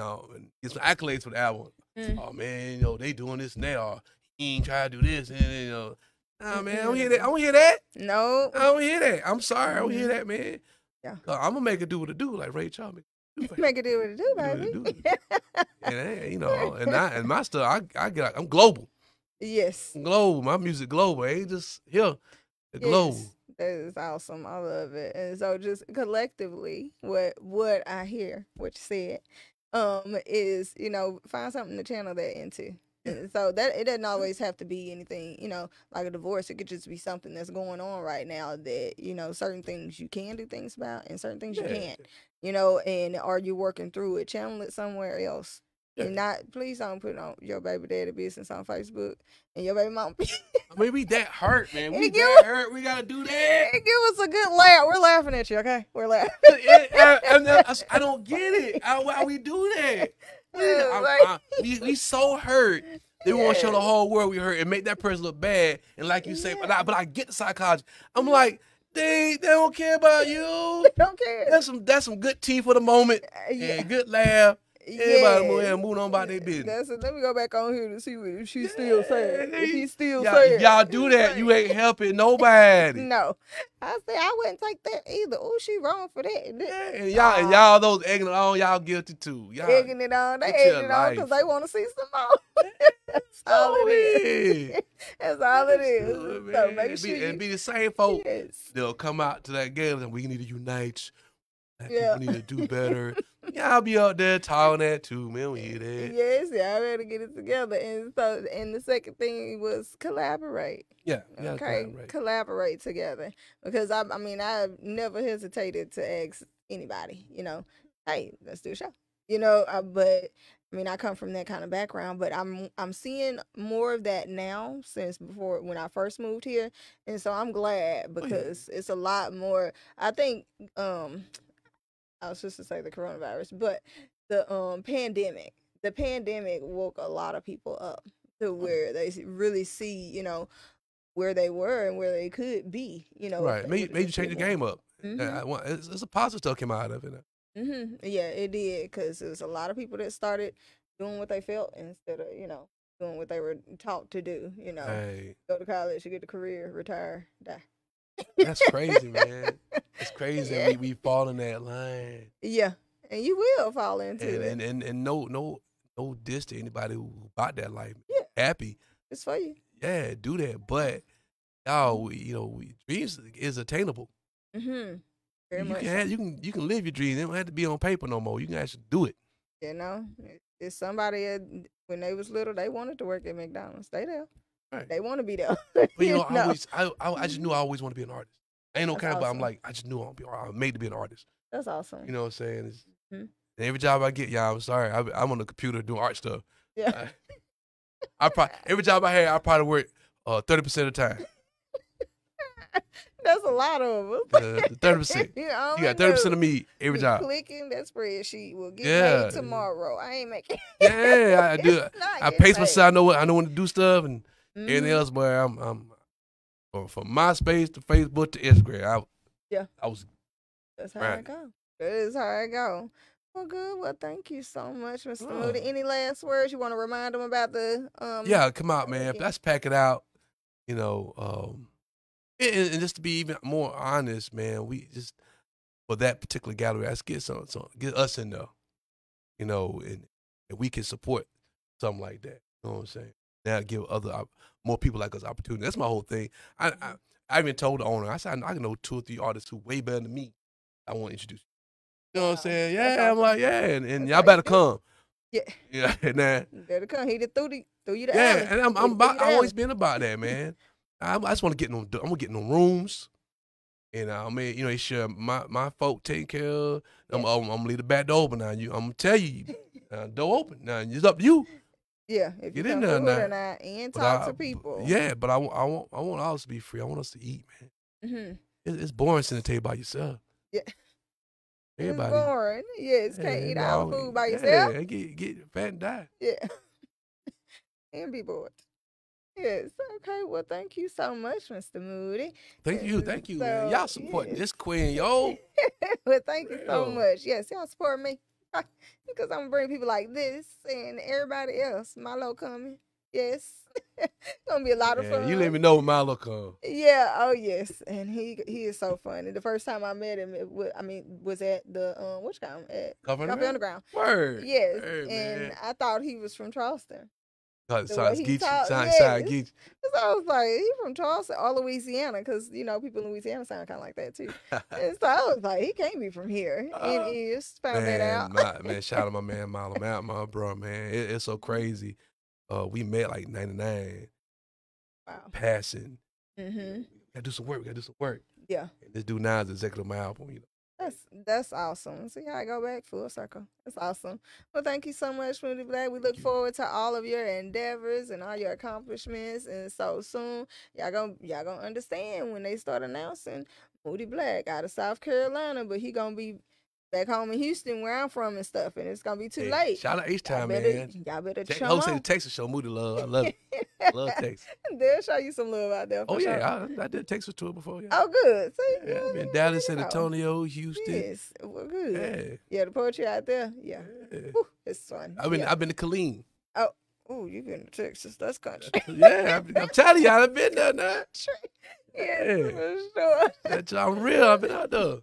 get some accolades for the album. Oh man, they doing this and that, or he ain't trying to do this, and nah, man, I don't hear that. I don't hear that. No, I don't hear that. I'm sorry, I don't hear that, man. Yeah, I'm gonna make it do what it do, like Ray Charles. Make it do what it do, baby. And my stuff, I'm global. Yes, I'm global. My music global. Ain't just here. It's global. That is awesome. I love it. And so, just collectively, what I hear, what you said. Is find something to channel that into. And so that it doesn't always have to be anything, like a divorce. It could just be something that's going on right now that, certain things you can do things about and certain things you can't, and are you working through it? Channel it somewhere else. Yeah. And please don't put on your baby daddy business on Facebook and your baby mom. I mean, we that hurt, man. We that hurt. We gotta do that. Give us a good laugh. We're laughing at you, okay? We're laughing. I don't get it. Why we do that? We so hurt. They want to show the whole world we hurt and make that person look bad. And like you say, but I get the psychology. I'm like, they don't care about you. They don't care. That's some good tea for the moment and good laugh. Everybody moving on about their business. Let me go back on here to see if she's still sad. If he's still sad. Y'all do that. You ain't helping nobody. No. I say I wouldn't take that either. Oh, she wrong for that. Yeah, and y'all those egging it on, y'all guilty too. Y'all egging it on. They egging it on because they want to see some more. That's all it is. That's all it is. Man. So make sure and be the same folk. Yes. They'll come out to that game and we need to unite. People need to do better. Y'all be out there talking that too, man. We hear that. Yes, I better get it together. And so, and the second thing was collaborate. Yeah. Okay, collaborate together. Because I've never hesitated to ask anybody. Hey, let's do a show. But I come from that kind of background, but I'm seeing more of that now since before when I first moved here, and so I'm glad because it's a lot more. I think I was supposed to say the coronavirus, but the pandemic. The pandemic woke a lot of people up to where they really see, where they were and where they could be, Right. Made you change the game up. Mm-hmm. It's a positive stuff came out of it. Mm-hmm. Yeah, it did, because there was a lot of people that started doing what they felt instead of, doing what they were taught to do, Hey. Go to college, you get a career, retire, die. That's crazy, man. It's crazy that we fall in that line. Yeah, and you will fall into it. And no diss to anybody who bought that life. Yeah, happy. It's for you. Yeah, do that. But y'all, dreams is attainable. Mm-hmm. You can live your dreams. They don't have to be on paper no more. You can actually do it. It's somebody when they was little, they wanted to work at McDonald's. They there. Right. They want to be there. But I just knew I always want to be an artist. I ain't no kind, but I'm like, I just knew I'm made to be an artist. That's awesome. You know what I'm saying? And every job I get, y'all, I'm sorry, I'm on the computer doing art stuff. Yeah. Every job I had, I probably work 30% of the time. That's a lot of them. 30%. You got 30% of me every job. Clicking that spreadsheet will get paid tomorrow. I ain't making. Yeah, I do. I pace myself. I know when to do stuff and anything else. But I'm from MySpace to Facebook to Instagram. I was. That's how I go. That is how I go. Well, good. Well, thank you so much, Mr. Moody. Any last words you want to remind them about the? Yeah, come out, man. Let's pack it out. And just to be even more honest, man, we just for that particular gallery, let's get get us in there, and we can support something like that. You know what I'm saying? Now give more people like us opportunity. That's my whole thing. I I even told the owner, I said, I can know 2 or 3 artists who way better than me. I want to introduce. You know what I'm saying? That's Yeah, I'm awesome. like, yeah, and That's y'all how you better do. come. Yeah. Yeah, and then, Better come. He done threw you the yeah, alley. and He done threw you the I always alley. been about that, man. I just want to get in them. I'm gonna get in them rooms, and I mean, you know, sure my folk taken care of. I'm gonna leave the back door open now. I'm gonna tell you, door open now. It's up to you. Yeah, if you Get in come there through it now. or not, and But talk to people. yeah, but I want us to be free. I want us to eat, man. Mm-hmm. It's boring sitting at the table by yourself. Yeah. Everybody, It's boring. Yes, can't eat all the food by yourself. Yeah, get fat and die. Yeah. And be bored. Yes. Okay. Well, thank you so much, Mr. Moody. Thank you, man. Y'all support this queen, yo. Well, thank you so Real. much. Yes, y'all support me because I'm gonna bring people like this and everybody else. Milo coming. Yes. Gonna be a lot of fun. You let me know when Milo come. Yeah. Oh yes. And he is so funny. The first time I met him, was at the what you call him at Coffee Underground. Word. Yes. Word, and man. I thought he was from Charleston. Sounds He talked, Geechee. So I was like, he from Charleston or Louisiana, because people in Louisiana sound kind of like that too. And so I was like, he can't be from here. And he just found that out. Man, shout out to my man Milo, my bro, man. It's so crazy. We met like 99. Wow. Passing. Mm-hmm. We gotta do some work. Yeah. And this dude now is executive of my album, you know. That's awesome. See how I go back full circle. That's awesome. Well, thank you so much, Moody Black. We look forward to all of your endeavors and all your accomplishments. And so soon, y'all gonna understand when they start announcing Moody Black out of South Carolina, but he gonna be back home in Houston, where I'm from and stuff, and it's gonna be too late. Shout out H-Time, man. Y'all better chum say the on. Texas show, Moody Love. I love it. I love Texas. They'll show you some love out there. Oh, sure. yeah. I did Texas tour before. Yeah. Oh, good. See, yeah, I've been Dallas, San Antonio, Houston. Yes. Well, good. Yeah, the poetry out there. Yeah. Whew, it's fun. I've been to Killeen. Oh, you've been to Texas. That's country. Yeah, I'm telling you, I've been there now. Yeah, for sure. I'm real. I've been out there.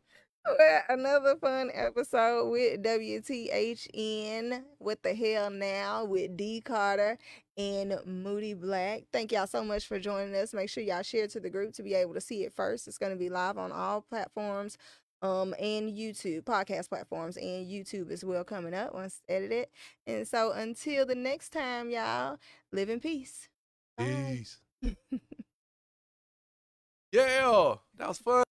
Well, another fun episode with WTHN. What the hell now with D Carter and Moody Black. Thank y'all so much for joining us. Make sure y'all share to the group to be able to see it first. It's going to be live on all platforms, and YouTube, podcast platforms, and YouTube as well coming up once edited. And so until the next time, y'all, live in peace. Bye. Peace. Yeah, that was fun.